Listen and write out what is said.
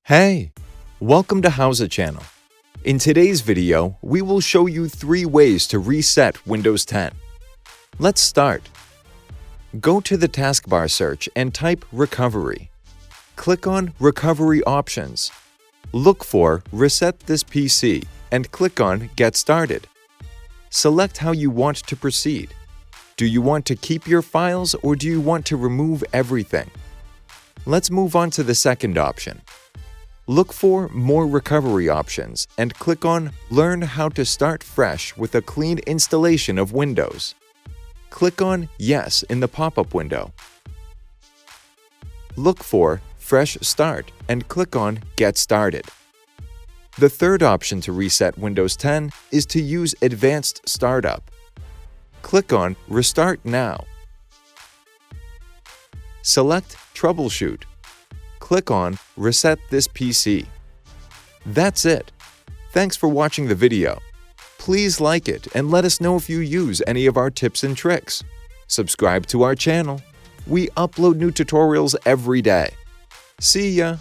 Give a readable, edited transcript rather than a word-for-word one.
Hey, welcome to Howza channel. In today's video, we will show you 3 ways to reset Windows 10. Let's start. Go to the taskbar search and type Recovery. Click on Recovery Options. Look for Reset this PC and click on Get Started. Select how you want to proceed. Do you want to keep your files or do you want to remove everything? Let's move on to the second option. Look for More Recovery Options and click on Learn how to start fresh with a clean installation of Windows. Click on Yes in the pop-up window. Look for Fresh Start and click on Get Started. The third option to reset Windows 10 is to use Advanced Startup. Click on Restart Now. Select Troubleshoot. Click on Reset this PC. That's it. Thanks for watching the video. Please like it and let us know if you use any of our tips and tricks. Subscribe to our channel. We upload new tutorials every day. See ya!